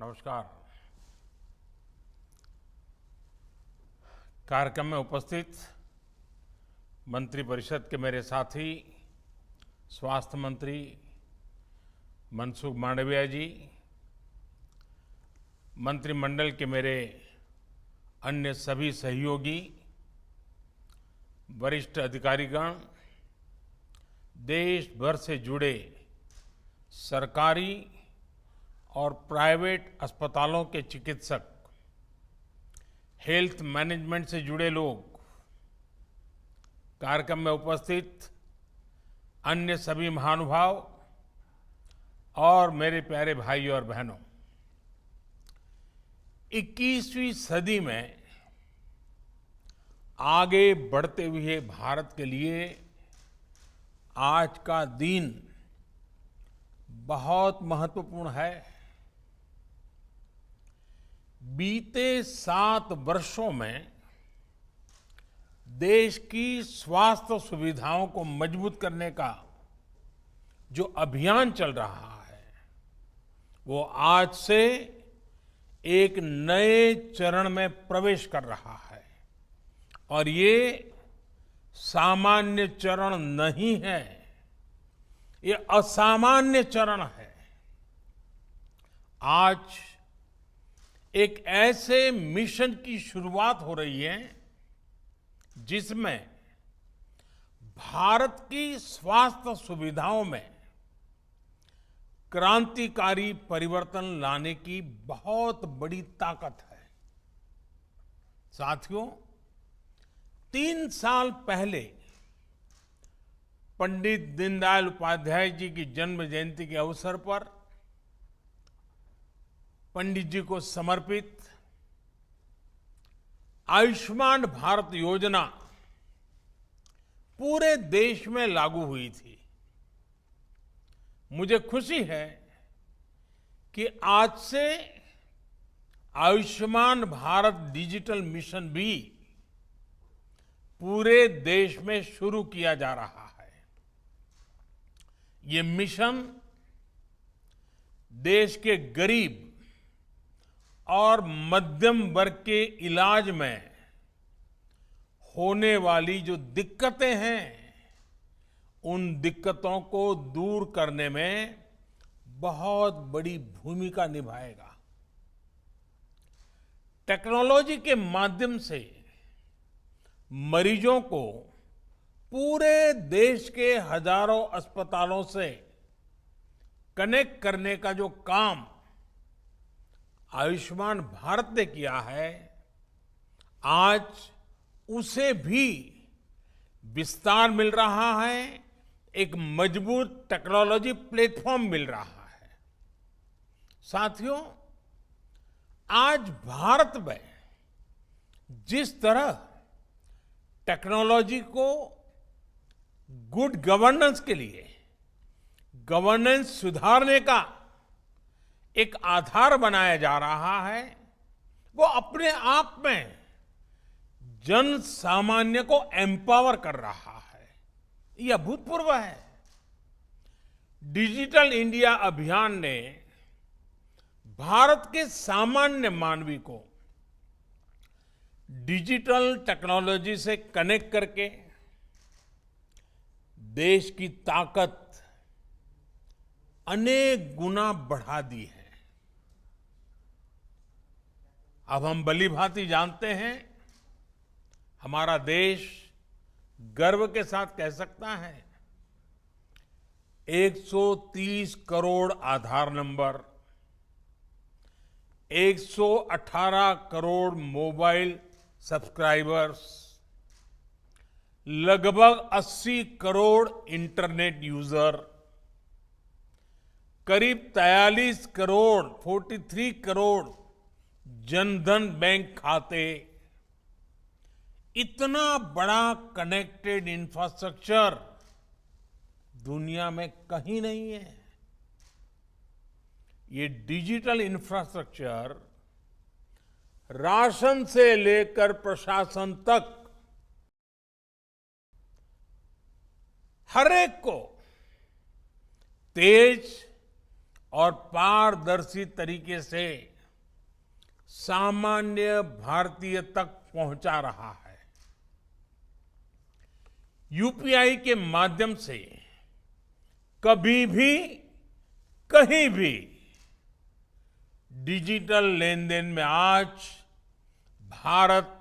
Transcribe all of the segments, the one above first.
नमस्कार। कार्यक्रम में उपस्थित मंत्रिपरिषद के मेरे साथी स्वास्थ्य मंत्री मनसुख मांडविया जी, मंत्रिमंडल के मेरे अन्य सभी सहयोगी, वरिष्ठ अधिकारीगण, देश भर से जुड़े सरकारी और प्राइवेट अस्पतालों के चिकित्सक, हेल्थ मैनेजमेंट से जुड़े लोग, कार्यक्रम में उपस्थित अन्य सभी महानुभाव और मेरे प्यारे भाई और बहनों, 21वीं सदी में आगे बढ़ते हुए भारत के लिए आज का दिन बहुत महत्वपूर्ण है। बीते 7 वर्षों में देश की स्वास्थ्य सुविधाओं को मजबूत करने का जो अभियान चल रहा है, वो आज से एक नए चरण में प्रवेश कर रहा है। और ये सामान्य चरण नहीं है, ये असामान्य चरण है। आज एक ऐसे मिशन की शुरुआत हो रही है जिसमें भारत की स्वास्थ्य सुविधाओं में क्रांतिकारी परिवर्तन लाने की बहुत बड़ी ताकत है। साथियों, 3 साल पहले पंडित दीनदयाल उपाध्याय जी की जन्म जयंती के अवसर पर पंडित जी को समर्पित आयुष्मान भारत योजना पूरे देश में लागू हुई थी। मुझे खुशी है कि आज से आयुष्मान भारत डिजिटल मिशन भी पूरे देश में शुरू किया जा रहा है। ये मिशन देश के गरीब और मध्यम वर्ग के इलाज में होने वाली जो दिक्कतें हैं, उन दिक्कतों को दूर करने में बहुत बड़ी भूमिका निभाएगा। टेक्नोलॉजी के माध्यम से मरीजों को पूरे देश के हजारों अस्पतालों से कनेक्ट करने का जो काम आयुष्मान भारत ने किया है, आज उसे भी विस्तार मिल रहा है, एक मजबूत टेक्नोलॉजी प्लेटफॉर्म मिल रहा है। साथियों, आज भारत में जिस तरह टेक्नोलॉजी को गुड गवर्नेंस के लिए, गवर्नेंस सुधारने का एक आधार बनाया जा रहा है, वो अपने आप में जन सामान्य को एम्पावर कर रहा है। यह अभूतपूर्व है। डिजिटल इंडिया अभियान ने भारत के सामान्य मानवी को डिजिटल टेक्नोलॉजी से कनेक्ट करके देश की ताकत अनेक गुना बढ़ा दी है। अब हम भलीभांति जानते हैं, हमारा देश गर्व के साथ कह सकता है 130 करोड़ आधार नंबर, 118 करोड़ मोबाइल सब्सक्राइबर्स, लगभग 80 करोड़ इंटरनेट यूजर, करीब 43 करोड़ 43 करोड़ जनधन बैंक खाते, इतना बड़ा कनेक्टेड इंफ्रास्ट्रक्चर दुनिया में कहीं नहीं है। ये डिजिटल इंफ्रास्ट्रक्चर राशन से लेकर प्रशासन तक हर एक को तेज और पारदर्शी तरीके से सामान्य भारतीय तक पहुंचा रहा है। यूपीआई के माध्यम से कभी भी कहीं भी डिजिटल लेन देन में आज भारत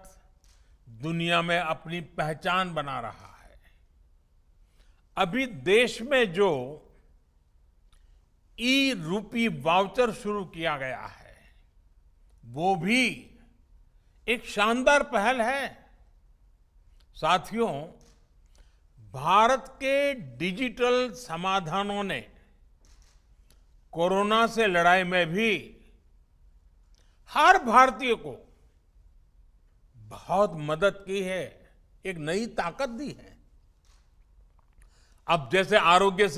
दुनिया में अपनी पहचान बना रहा है। अभी देश में जो ई रूपी वाउचर शुरू किया गया है वो भी एक शानदार पहल है। साथियों, भारत के डिजिटल समाधानों ने कोरोना से लड़ाई में भी हर भारतीय को बहुत मदद की है, एक नई ताकत दी है। अब जैसे आरोग्य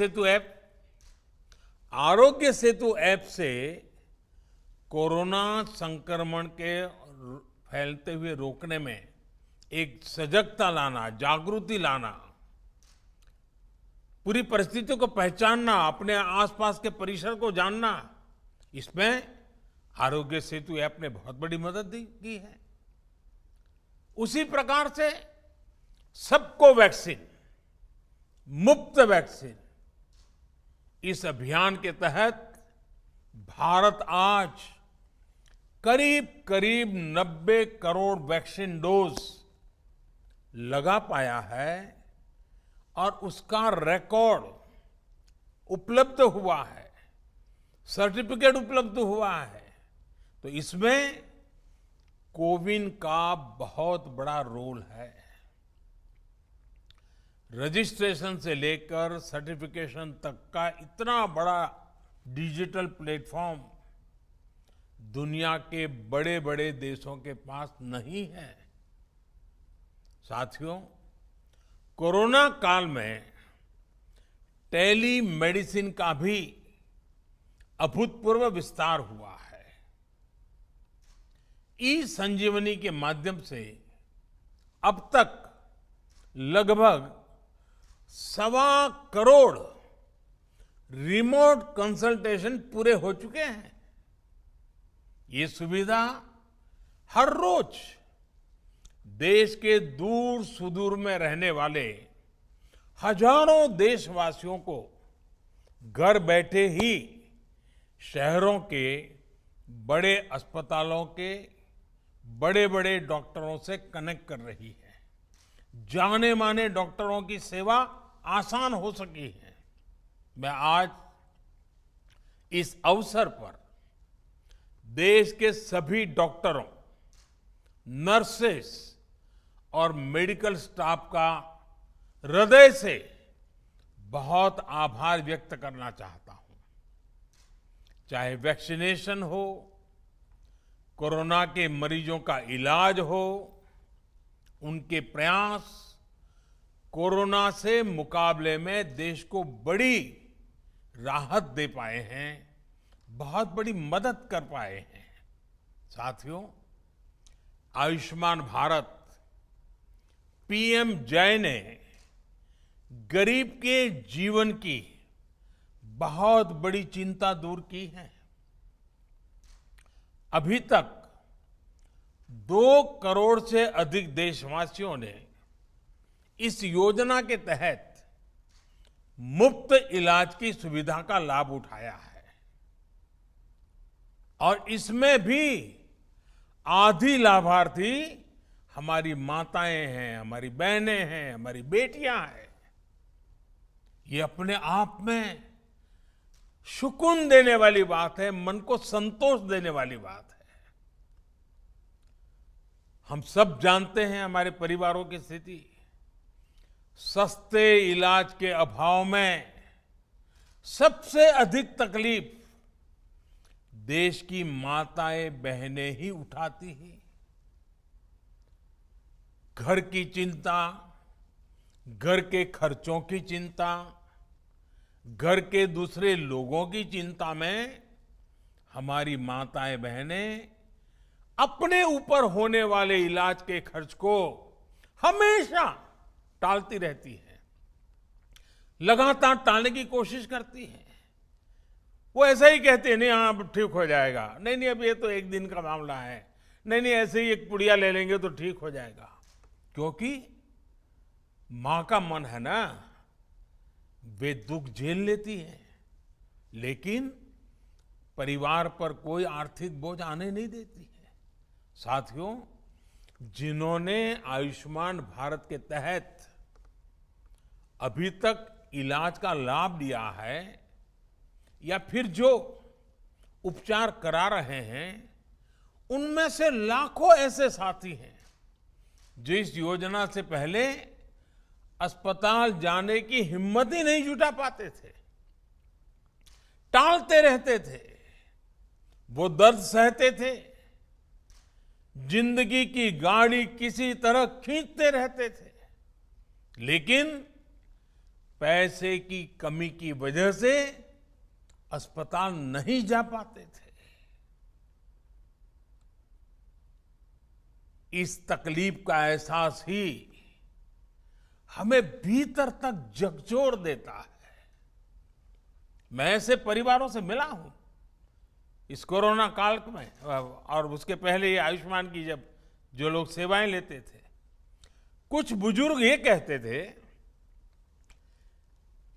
सेतु ऐप से कोरोना संक्रमण के फैलते हुए रोकने में एक सजगता लाना, जागृति लाना, पूरी परिस्थितियों को पहचानना, अपने आसपास के परिसर को जानना, इसमें आरोग्य सेतु ऐप ने बहुत बड़ी मदद की है। उसी प्रकार से सबको वैक्सीन, मुफ्त वैक्सीन, इस अभियान के तहत भारत आज करीब करीब 90 करोड़ वैक्सीन डोज लगा पाया है और उसका रिकॉर्ड उपलब्ध हुआ है, सर्टिफिकेट उपलब्ध हुआ है। तो इसमें कोविन का बहुत बड़ा रोल है। रजिस्ट्रेशन से लेकर सर्टिफिकेशन तक का इतना बड़ा डिजिटल प्लेटफॉर्म दुनिया के बड़े बड़े देशों के पास नहीं है। साथियों, कोरोना काल में टेली मेडिसिन का भी अभूतपूर्व विस्तार हुआ है। ई संजीवनी के माध्यम से अब तक लगभग 1.25 करोड़ रिमोट कंसल्टेशन पूरे हो चुके हैं। ये सुविधा हर रोज देश के दूर सुदूर में रहने वाले हजारों देशवासियों को घर बैठे ही शहरों के बड़े अस्पतालों के बड़े बड़े डॉक्टरों से कनेक्ट कर रही है। जाने माने डॉक्टरों की सेवा आसान हो सकी है। मैं आज इस अवसर पर देश के सभी डॉक्टरों, नर्सेस और मेडिकल स्टाफ का हृदय से बहुत आभार व्यक्त करना चाहता हूं। चाहे वैक्सीनेशन हो, कोरोना के मरीजों का इलाज हो, उनके प्रयास कोरोना से मुकाबले में देश को बड़ी राहत दे पाए हैं, बहुत बड़ी मदद कर पाए हैं। साथियों, आयुष्मान भारत पीएम जय ने गरीब के जीवन की बहुत बड़ी चिंता दूर की है। अभी तक 2 करोड़ से अधिक देशवासियों ने इस योजना के तहत मुफ्त इलाज की सुविधा का लाभ उठाया है और इसमें भी आधी लाभार्थी हमारी माताएं हैं, हमारी बहनें हैं, हमारी बेटियां हैं। ये अपने आप में सुकून देने वाली बात है, मन को संतोष देने वाली बात है। हम सब जानते हैं हमारे परिवारों की स्थिति। सस्ते इलाज के अभाव में सबसे अधिक तकलीफ देश की माताएं बहनें ही उठाती हैं। घर की चिंता, घर के खर्चों की चिंता, घर के दूसरे लोगों की चिंता में हमारी माताएं बहनें अपने ऊपर होने वाले इलाज के खर्च को हमेशा टालती रहती है, लगातार टालने की कोशिश करती है। वो ऐसा ही कहते हैं, नहीं हाँ अब ठीक हो जाएगा, नहीं अब ये तो एक दिन का मामला है, नहीं नहीं, ऐसे ही एक पुड़िया ले लेंगे तो ठीक हो जाएगा। क्योंकि मां का मन है ना, वे दुख झेल लेती है, लेकिन परिवार पर कोई आर्थिक बोझ आने नहीं देती है। साथियों, जिन्होंने आयुष्मान भारत के तहत अभी तक इलाज का लाभ लिया है या फिर जो उपचार करा रहे हैं, उनमें से लाखों ऐसे साथी हैं जो इस योजना से पहले अस्पताल जाने की हिम्मत ही नहीं जुटा पाते थे, टालते रहते थे, वो दर्द सहते थे, जिंदगी की गाड़ी किसी तरह खींचते रहते थे, लेकिन पैसे की कमी की वजह से अस्पताल नहीं जा पाते थे। इस तकलीफ का एहसास ही हमें भीतर तक झकझोर देता है। मैं ऐसे परिवारों से मिला हूं इस कोरोना काल में, और उसके पहले ये आयुष्मान की जब जो लोग सेवाएं लेते थे, कुछ बुजुर्ग ये कहते थे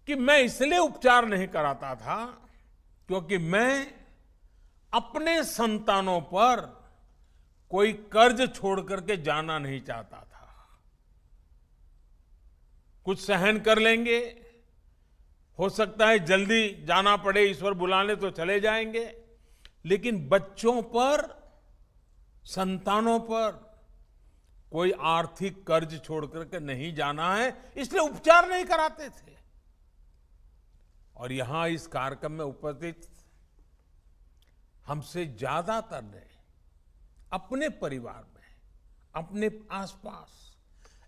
कि मैं इसलिए उपचार नहीं कराता था क्योंकि मैं अपने संतानों पर कोई कर्ज छोड़ करके जाना नहीं चाहता था। कुछ सहन कर लेंगे, हो सकता है जल्दी जाना पड़े, ईश्वर बुलाने तो चले जाएंगे, लेकिन बच्चों पर, संतानों पर कोई आर्थिक कर्ज छोड़ करके नहीं जाना है, इसलिए उपचार नहीं कराते थे। और यहां इस कार्यक्रम में उपस्थित हमसे ज्यादातर ने अपने परिवार में, अपने आसपास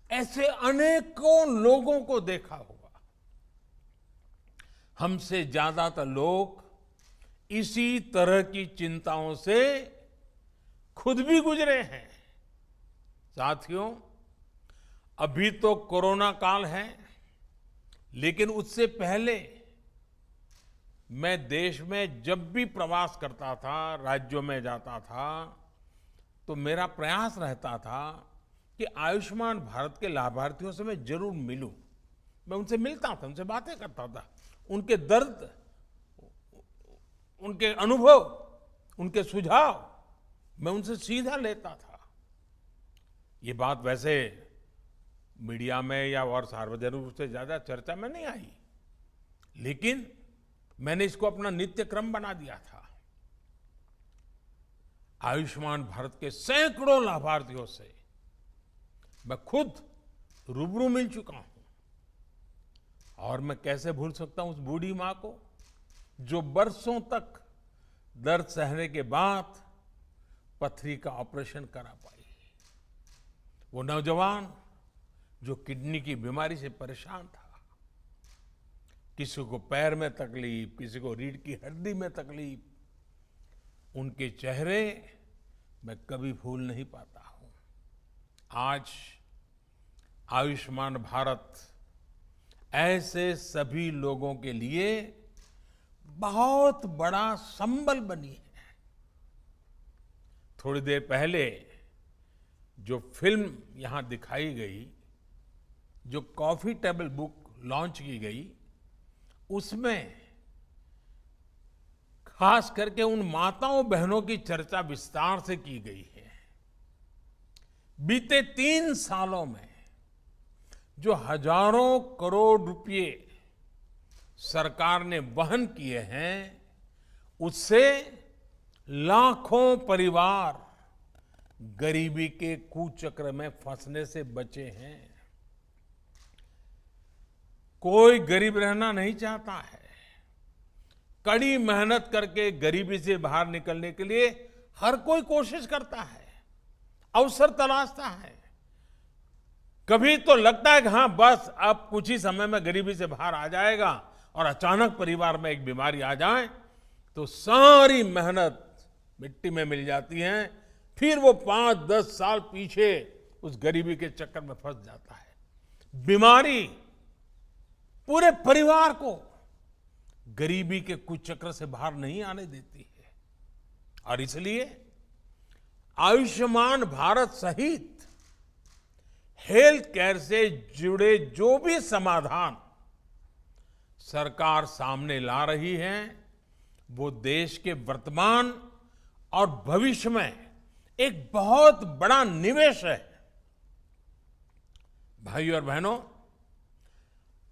ऐसे अनेकों लोगों को देखा होगा। हमसे ज्यादातर लोग इसी तरह की चिंताओं से खुद भी गुजरे हैं। साथियों, अभी तो कोरोना काल है, लेकिन उससे पहले मैं देश में जब भी प्रवास करता था, राज्यों में जाता था, तो मेरा प्रयास रहता था कि आयुष्मान भारत के लाभार्थियों से मैं जरूर मिलूं। मैं उनसे मिलता था, उनसे बातें करता था, उनके दर्द, उनके अनुभव, उनके सुझाव मैं उनसे सीधा लेता था। ये बात वैसे मीडिया में या और सार्वजनिक रूप से ज्यादा चर्चा में नहीं आई, लेकिन मैंने इसको अपना नित्य क्रम बना दिया था। आयुष्मान भारत के सैकड़ों लाभार्थियों से मैं खुद रूबरू मिल चुका हूं, और मैं कैसे भूल सकता हूं उस बूढ़ी मां को जो बरसों तक दर्द सहने के बाद पथरी का ऑपरेशन करा पाई, वो नौजवान जो किडनी की बीमारी से परेशान था, किसी को पैर में तकलीफ, किसी को रीढ़ की हड्डी में तकलीफ, उनके चेहरे मैं कभी भूल नहीं पाता हूं। आज आयुष्मान भारत ऐसे सभी लोगों के लिए बहुत बड़ा संबल बनी है। थोड़ी देर पहले जो फिल्म यहां दिखाई गई, जो कॉफी टेबल बुक लॉन्च की गई, उसमें खास करके उन माताओं बहनों की चर्चा विस्तार से की गई है। बीते 3 सालों में जो हजारों करोड़ रुपए सरकार ने वहन किए हैं, उससे लाखों परिवार गरीबी के कुचक्र में फंसने से बचे हैं। कोई गरीब रहना नहीं चाहता है। कड़ी मेहनत करके गरीबी से बाहर निकलने के लिए हर कोई कोशिश करता है, अवसर तलाशता है। कभी तो लगता है कि हाँ बस अब कुछ ही समय में गरीबी से बाहर आ जाएगा, और अचानक परिवार में एक बीमारी आ जाए तो सारी मेहनत मिट्टी में मिल जाती है। फिर वो 5-10 साल पीछे उस गरीबी के चक्कर में फंस जाता है। बीमारी पूरे परिवार को गरीबी के कुचक्र से बाहर नहीं आने देती है, और इसलिए आयुष्मान भारत सहित हेल्थ केयर से जुड़े जो भी समाधान सरकार सामने ला रही है, वो देश के वर्तमान और भविष्य में एक बहुत बड़ा निवेश है। भाइयों और बहनों,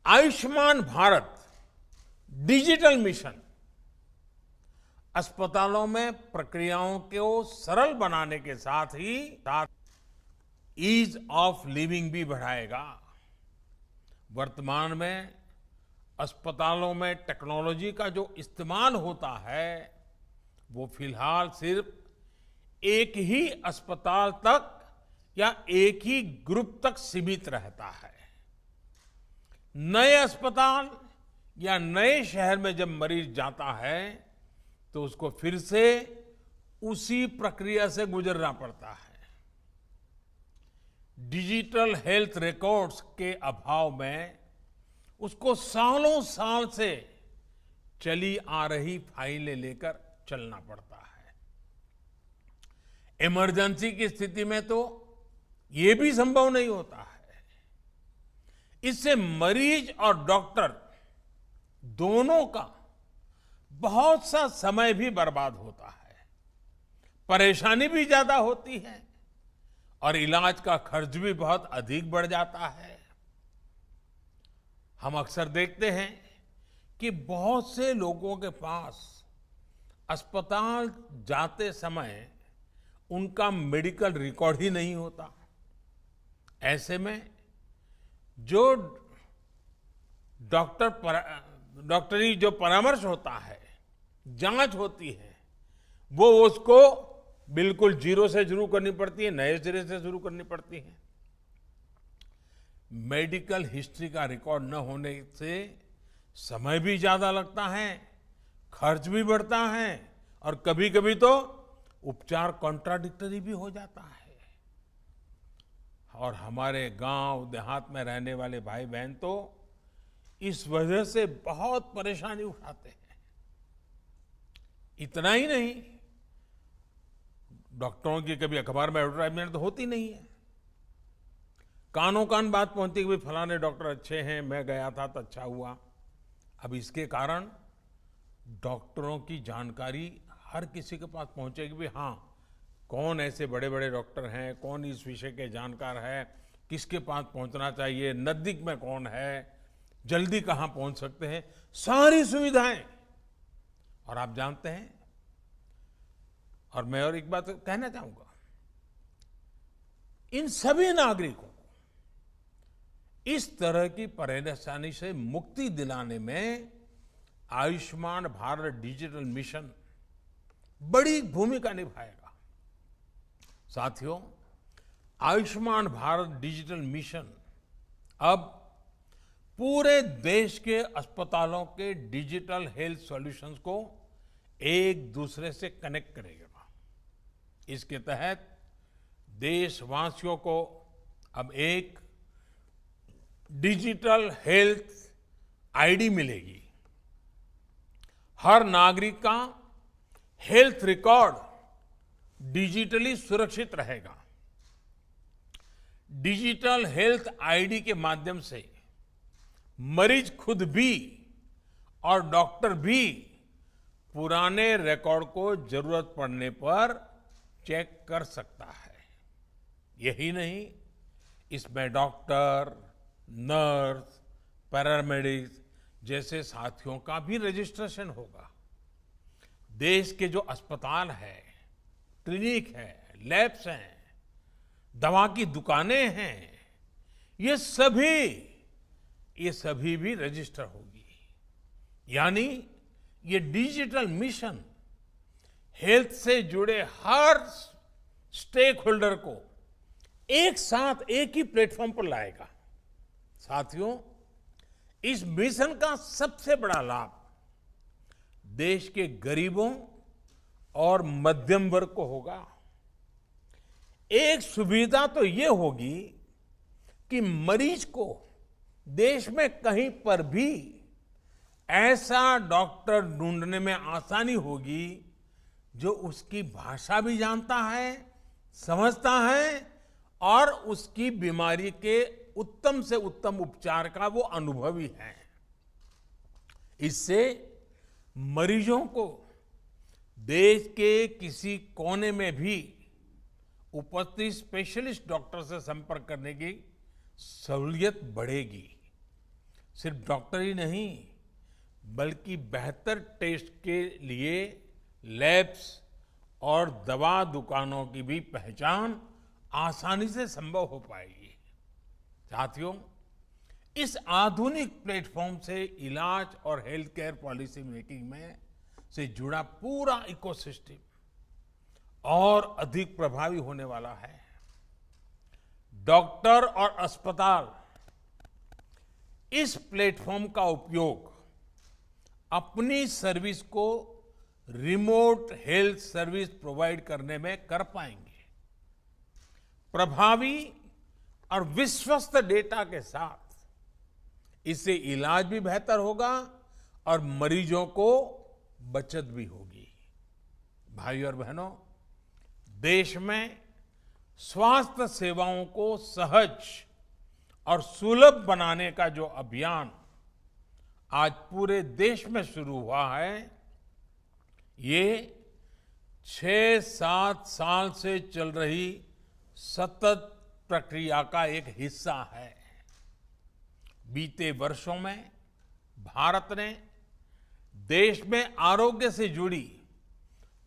आयुष्मान भारत डिजिटल मिशन अस्पतालों में प्रक्रियाओं को सरल बनाने के साथ ही ईज ऑफ लिविंग भी बढ़ाएगा। वर्तमान में अस्पतालों में टेक्नोलॉजी का जो इस्तेमाल होता है, वो फिलहाल सिर्फ एक ही अस्पताल तक या एक ही ग्रुप तक सीमित रहता है। नए अस्पताल या नए शहर में जब मरीज जाता है तो उसको फिर से उसी प्रक्रिया से गुजरना पड़ता है। डिजिटल हेल्थ रिकॉर्ड्स के अभाव में उसको सालों साल से चली आ रही फाइलें लेकर चलना पड़ता है। इमरजेंसी की स्थिति में तो ये भी संभव नहीं होता है। इससे मरीज और डॉक्टर दोनों का बहुत सा समय भी बर्बाद होता है, परेशानी भी ज्यादा होती है और इलाज का खर्च भी बहुत अधिक बढ़ जाता है। हम अक्सर देखते हैं कि बहुत से लोगों के पास अस्पताल जाते समय उनका मेडिकल रिकॉर्ड ही नहीं होता। ऐसे में जो डॉक्टरी जो परामर्श होता है, जांच होती है, वो उसको बिल्कुल जीरो से शुरू करनी पड़ती है, नए सिरे से शुरू करनी पड़ती है। मेडिकल हिस्ट्री का रिकॉर्ड न होने से समय भी ज्यादा लगता है, खर्च भी बढ़ता है और कभी कभी तो उपचार कॉन्ट्राडिक्टरी भी हो जाता है। और हमारे गांव देहात में रहने वाले भाई बहन तो इस वजह से बहुत परेशानी उठाते हैं। इतना ही नहीं, डॉक्टरों की कभी अखबार में एडवर्टाइजमेंट तो होती नहीं है, कानों कान बात पहुंचती कि भाई फलाने डॉक्टर अच्छे हैं, मैं गया था तो अच्छा हुआ। अब इसके कारण डॉक्टरों की जानकारी हर किसी के पास पहुंचेगी भी, हाँ कौन ऐसे बड़े बड़े डॉक्टर हैं, कौन इस विषय के जानकार है, किसके पास पहुंचना चाहिए, नजदीक में कौन है, जल्दी कहां पहुंच सकते हैं, सारी सुविधाएं। और आप जानते हैं, और मैं और एक बात कहना चाहूंगा, इन सभी नागरिकों को इस तरह की परेशानी से मुक्ति दिलाने में आयुष्मान भारत डिजिटल मिशन बड़ी भूमिका निभाएगा। साथियों, आयुष्मान भारत डिजिटल मिशन अब पूरे देश के अस्पतालों के डिजिटल हेल्थ सॉल्यूशंस को एक दूसरे से कनेक्ट करेगा। इसके तहत देशवासियों को अब एक डिजिटल हेल्थ आईडी मिलेगी। हर नागरिक का हेल्थ रिकॉर्ड डिजिटली सुरक्षित रहेगा। डिजिटल हेल्थ आईडी के माध्यम से मरीज खुद भी और डॉक्टर भी पुराने रिकॉर्ड को जरूरत पड़ने पर चेक कर सकता है। यही नहीं, इसमें डॉक्टर, नर्स, पैरामेडिक्स जैसे साथियों का भी रजिस्ट्रेशन होगा। देश के जो अस्पताल है, क्लिनिक है, लैब्स हैं, दवा की दुकानें हैं, ये सभी भी रजिस्टर होगी। यानी ये डिजिटल मिशन हेल्थ से जुड़े हर स्टेक होल्डर को एक साथ एक ही प्लेटफॉर्म पर लाएगा। साथियों, इस मिशन का सबसे बड़ा लाभ देश के गरीबों और मध्यम वर्ग को होगा। एक सुविधा तो ये होगी कि मरीज को देश में कहीं पर भी ऐसा डॉक्टर ढूंढने में आसानी होगी जो उसकी भाषा भी जानता है समझता है और उसकी बीमारी के उत्तम से उत्तम उपचार का वो अनुभवी है। इससे मरीजों को देश के किसी कोने में भी उपस्थित स्पेशलिस्ट डॉक्टर से संपर्क करने की सहूलियत बढ़ेगी। सिर्फ डॉक्टर ही नहीं, बल्कि बेहतर टेस्ट के लिए लैब्स और दवा दुकानों की भी पहचान आसानी से संभव हो पाएगी। साथियों, इस आधुनिक प्लेटफॉर्म से इलाज और हेल्थ केयर पॉलिसी मेकिंग में से जुड़ा पूरा इकोसिस्टम और अधिक प्रभावी होने वाला है। डॉक्टर और अस्पताल इस प्लेटफॉर्म का उपयोग अपनी सर्विस को रिमोट हेल्थ सर्विस प्रोवाइड करने में कर पाएंगे। प्रभावी और विश्वस्त डेटा के साथ इससे इलाज भी बेहतर होगा और मरीजों को बचत भी होगी। भाइयों और बहनों, देश में स्वास्थ्य सेवाओं को सहज और सुलभ बनाने का जो अभियान आज पूरे देश में शुरू हुआ है, ये 6-7 साल से चल रही सतत प्रक्रिया का एक हिस्सा है। बीते वर्षों में भारत ने देश में आरोग्य से जुड़ी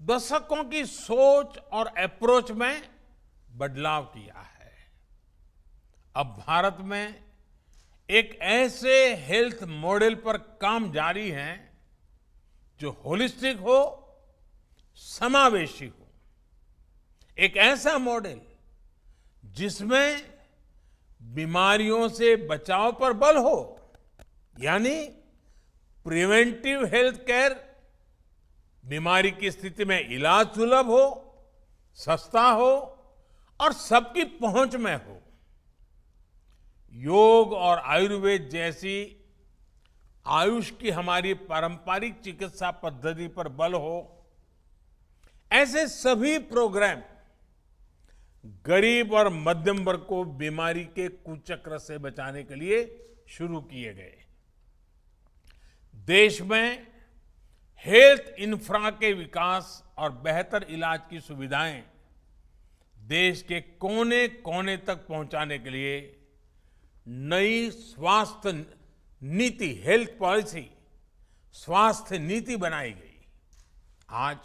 दशकों की सोच और अप्रोच में बदलाव किया है। अब भारत में एक ऐसे हेल्थ मॉडल पर काम जारी है जो होलिस्टिक हो, समावेशी हो। एक ऐसा मॉडल जिसमें बीमारियों से बचाव पर बल हो, यानी प्रिवेंटिव हेल्थ केयर, बीमारी की स्थिति में इलाज सुलभ हो, सस्ता हो और सबकी पहुंच में हो। योग और आयुर्वेद जैसी आयुष की हमारी पारंपरिक चिकित्सा पद्धति पर बल हो। ऐसे सभी प्रोग्राम गरीब और मध्यम वर्ग को बीमारी के कुचक्र से बचाने के लिए शुरू किए गए। देश में हेल्थ इंफ्रा के विकास और बेहतर इलाज की सुविधाएं देश के कोने कोने तक पहुंचाने के लिए नई स्वास्थ्य नीति, हेल्थ पॉलिसी, स्वास्थ्य नीति बनाई गई। आज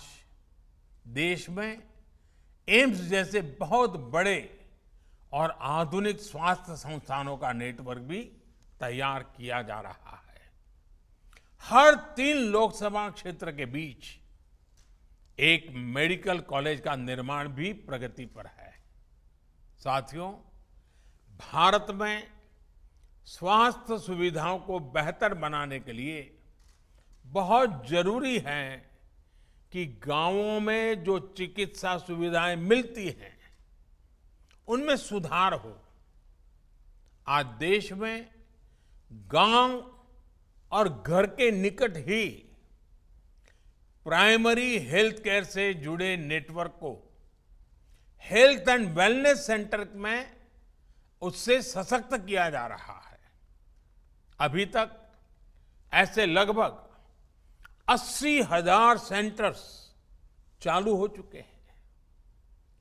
देश में एम्स जैसे बहुत बड़े और आधुनिक स्वास्थ्य संस्थानों का नेटवर्क भी तैयार किया जा रहा है। हर 3 लोकसभा क्षेत्र के बीच एक मेडिकल कॉलेज का निर्माण भी प्रगति पर है। साथियों, भारत में स्वास्थ्य सुविधाओं को बेहतर बनाने के लिए बहुत जरूरी है कि गांवों में जो चिकित्सा सुविधाएं मिलती हैं, उनमें सुधार हो। आज देश में गांव और घर के निकट ही प्राइमरी हेल्थ केयर से जुड़े नेटवर्क को हेल्थ एंड वेलनेस सेंटर में उससे सशक्त किया जा रहा है। अभी तक ऐसे लगभग 80,000 सेंटर्स चालू हो चुके हैं।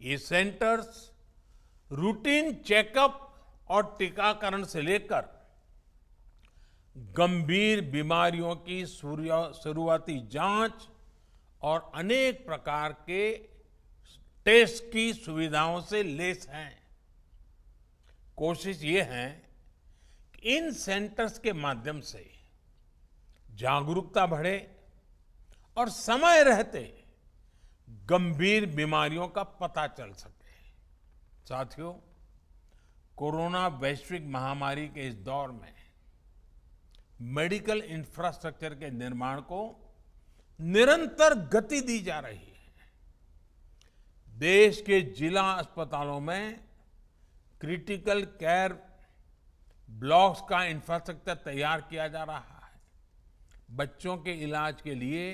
ये सेंटर्स रूटीन चेकअप और टीकाकरण से लेकर गंभीर बीमारियों की शुरुआती जांच और अनेक प्रकार के टेस्ट की सुविधाओं से लैस हैं। कोशिश ये है कि इन सेंटर्स के माध्यम से जागरूकता बढ़े और समय रहते गंभीर बीमारियों का पता चल सके। साथियों, कोरोना वैश्विक महामारी के इस दौर में मेडिकल इंफ्रास्ट्रक्चर के निर्माण को निरंतर गति दी जा रही है। देश के जिला अस्पतालों में क्रिटिकल केयर ब्लॉक्स का इंफ्रास्ट्रक्चर तैयार किया जा रहा है। बच्चों के इलाज के लिए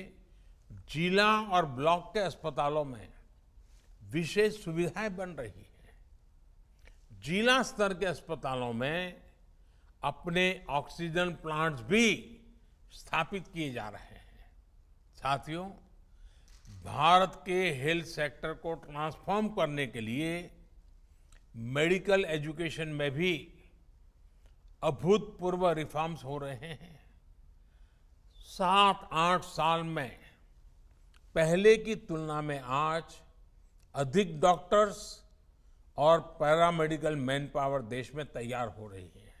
जिला और ब्लॉक के अस्पतालों में विशेष सुविधाएं बन रही हैं। जिला स्तर के अस्पतालों में अपने ऑक्सीजन प्लांट्स भी स्थापित किए जा रहे हैं। साथियों, भारत के हेल्थ सेक्टर को ट्रांसफॉर्म करने के लिए मेडिकल एजुकेशन में भी अभूतपूर्व रिफॉर्म्स हो रहे हैं। 7-8 साल में पहले की तुलना में आज अधिक डॉक्टर्स और पैरामेडिकल मैन पावर देश में तैयार हो रही है।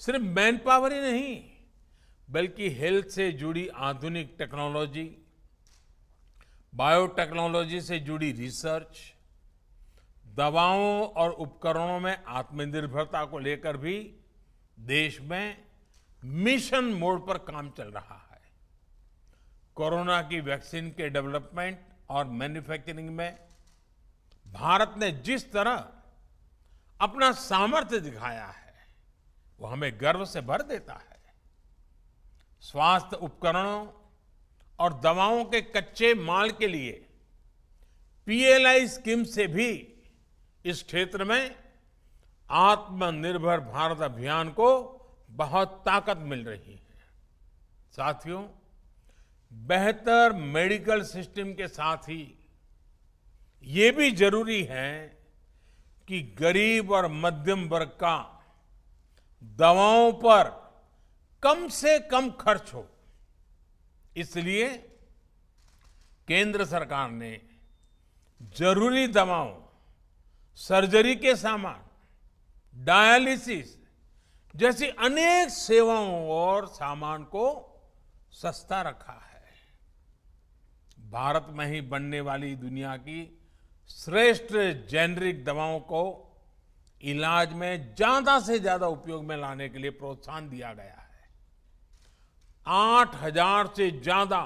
सिर्फ मैन पावर ही नहीं, बल्कि हेल्थ से जुड़ी आधुनिक टेक्नोलॉजी, बायोटेक्नोलॉजी से जुड़ी रिसर्च, दवाओं और उपकरणों में आत्मनिर्भरता को लेकर भी देश में मिशन मोड पर काम चल रहा है। कोरोना की वैक्सीन के डेवलपमेंट और मैन्युफैक्चरिंग में भारत ने जिस तरह अपना सामर्थ्य दिखाया है, वो हमें गर्व से भर देता है। स्वास्थ्य उपकरणों और दवाओं के कच्चे माल के लिए पीएलआई स्कीम से भी इस क्षेत्र में आत्मनिर्भर भारत अभियान को बहुत ताकत मिल रही है। साथियों, बेहतर मेडिकल सिस्टम के साथ ही ये भी जरूरी है कि गरीब और मध्यम वर्ग का दवाओं पर कम से कम खर्च हो। इसलिए केंद्र सरकार ने जरूरी दवाओं, सर्जरी के सामान, डायलिसिस जैसी अनेक सेवाओं और सामान को सस्ता रखा है। भारत में ही बनने वाली दुनिया की श्रेष्ठ जेनरिक दवाओं को इलाज में ज्यादा से ज्यादा उपयोग में लाने के लिए प्रोत्साहन दिया गया है। 8,000 से ज्यादा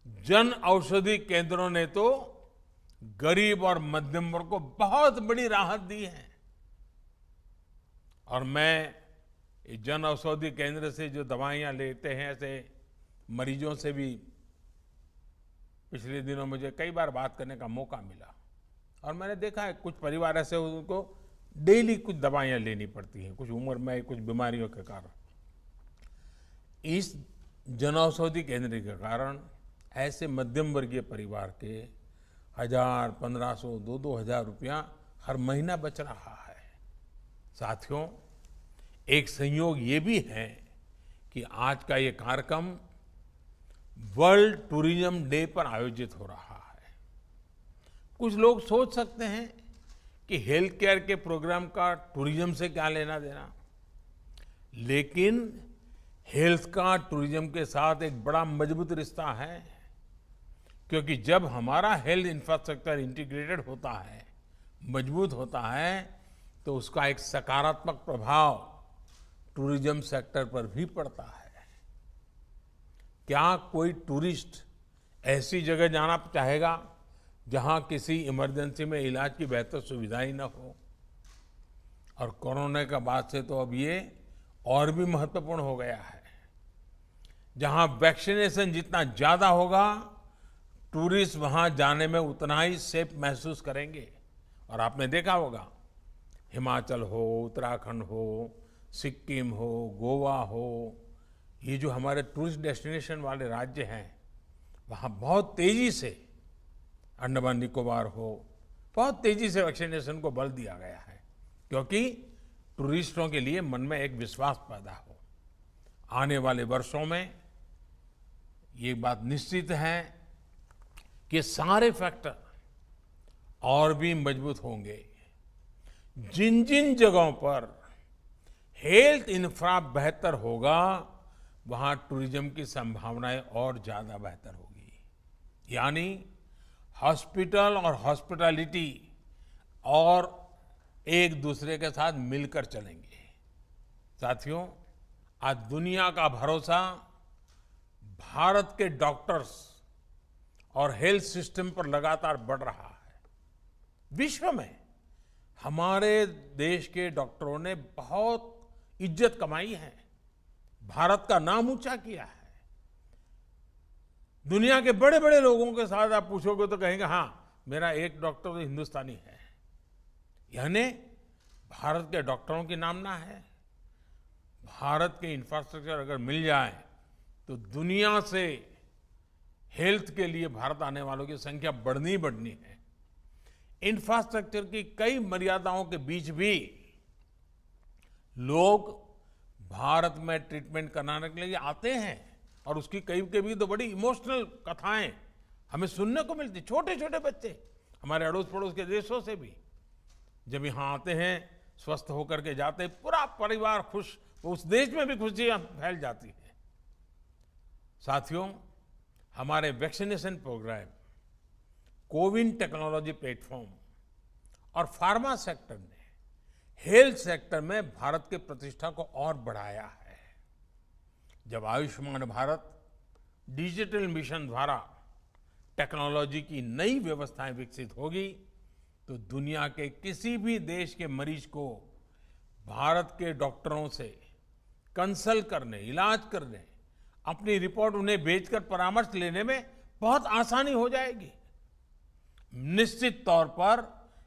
जन औषधि केंद्रों ने तो गरीब और मध्यम वर्ग को बहुत बड़ी राहत दी है। और मैं जन औषधि केंद्र से जो दवाइयां लेते हैं, ऐसे मरीजों से भी पिछले दिनों मुझे कई बार बात करने का मौका मिला और मैंने देखा है कुछ परिवार ऐसे उनको डेली कुछ दवाइयां लेनी पड़ती हैं, कुछ उम्र में कुछ बीमारियों के कारण। इस जनऔषधि केंद्र के कारण ऐसे मध्यम वर्गीय परिवार के 1,000, 1,500, 2,000 रुपया हर महीना बच रहा है। साथियों, एक संयोग ये भी है कि आज का ये कार्यक्रम वर्ल्ड टूरिज्म डे पर आयोजित हो रहा है। कुछ लोग सोच सकते हैं कि हेल्थ केयर के प्रोग्राम का टूरिज्म से क्या लेना देना, लेकिन हेल्थ का टूरिज्म के साथ एक बड़ा मजबूत रिश्ता है, क्योंकि जब हमारा हेल्थ इंफ्रास्ट्रक्चर इंटीग्रेटेड होता है, मजबूत होता है, तो उसका एक सकारात्मक प्रभाव टूरिज्म सेक्टर पर भी पड़ता है। क्या कोई टूरिस्ट ऐसी जगह जाना चाहेगा जहां किसी इमरजेंसी में इलाज की बेहतर सुविधा ही न हो? और कोरोना के बाद से तो अब ये और भी महत्वपूर्ण हो गया है। जहां वैक्सीनेशन जितना ज्यादा होगा, टूरिस्ट वहां जाने में उतना ही सेफ महसूस करेंगे। और आपने देखा होगा, हिमाचल हो, उत्तराखंड हो, सिक्किम हो, गोवा हो, ये जो हमारे टूरिस्ट डेस्टिनेशन वाले राज्य हैं, वहाँ बहुत तेजी से, अंडमान निकोबार हो, बहुत तेजी से वैक्सीनेशन को बल दिया गया है, क्योंकि टूरिस्टों के लिए मन में एक विश्वास पैदा हो। आने वाले वर्षों में ये बात निश्चित है कि सारे फैक्टर और भी मजबूत होंगे। जिन जिन जगहों पर हेल्थ इंफ्रा बेहतर होगा, वहां टूरिज्म की संभावनाएं और ज्यादा बेहतर होगी। यानी हॉस्पिटल और हॉस्पिटैलिटी और एक दूसरे के साथ मिलकर चलेंगे। साथियों, आज दुनिया का भरोसा भारत के डॉक्टर्स और हेल्थ सिस्टम पर लगातार बढ़ रहा है। विश्व में हमारे देश के डॉक्टरों ने बहुत इज्जत कमाई है, भारत का नाम ऊंचा किया है। दुनिया के बड़े बड़े लोगों के साथ आप पूछोगे तो कहेंगे हाँ, मेरा एक डॉक्टर तो हिंदुस्तानी है। यानी भारत के डॉक्टरों की नामना है। भारत के इंफ्रास्ट्रक्चर अगर मिल जाए तो दुनिया से हेल्थ के लिए भारत आने वालों की संख्या बढ़नी ही बढ़नी है। इंफ्रास्ट्रक्चर की कई मर्यादाओं के बीच भी लोग भारत में ट्रीटमेंट कराने के लिए आते हैं और उसकी कभी तो बड़ी इमोशनल कथाएं हमें सुनने को मिलती। छोटे छोटे बच्चे हमारे अड़ोस पड़ोस के देशों से भी जब यहाँ आते हैं, स्वस्थ होकर के जाते हैं, पूरा परिवार खुश, उस देश में भी खुशियां फैल जाती है। साथियों, हमारे vaccination programme, CoWIN technology platform और फार्मा सेक्टर ने हेल्थ सेक्टर में भारत की प्रतिष्ठा को और बढ़ाया है। जब आयुष्मान भारत डिजिटल मिशन द्वारा टेक्नोलॉजी की नई व्यवस्थाएं विकसित होगी तो दुनिया के किसी भी देश के मरीज को भारत के डॉक्टरों से कंसल्ट करने, इलाज करने, अपनी रिपोर्ट उन्हें भेजकर परामर्श लेने में बहुत आसानी हो जाएगी। निश्चित तौर पर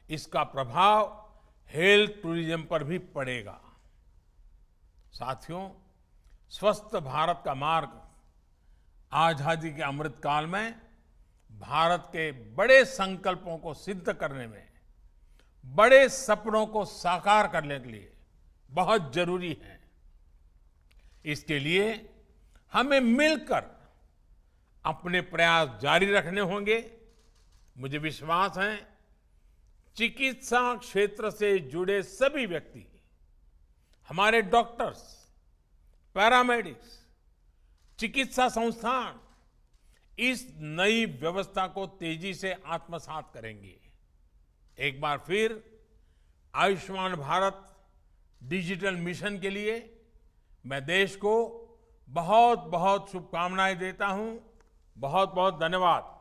इसका प्रभाव हेल्थ टूरिज्म पर भी पड़ेगा। साथियों, स्वस्थ भारत का मार्ग आजादी के अमृत काल में भारत के बड़े संकल्पों को सिद्ध करने में, बड़े सपनों को साकार करने के लिए बहुत जरूरी है। इसके लिए हमें मिलकर अपने प्रयास जारी रखने होंगे। मुझे विश्वास है चिकित्सा क्षेत्र से जुड़े सभी व्यक्ति, हमारे डॉक्टर्स, पैरामेडिक्स, चिकित्सा संस्थान इस नई व्यवस्था को तेजी से आत्मसात करेंगे। एक बार फिर आयुष्मान भारत डिजिटल मिशन के लिए मैं देश को बहुत बहुत शुभकामनाएं देता हूं। बहुत बहुत धन्यवाद।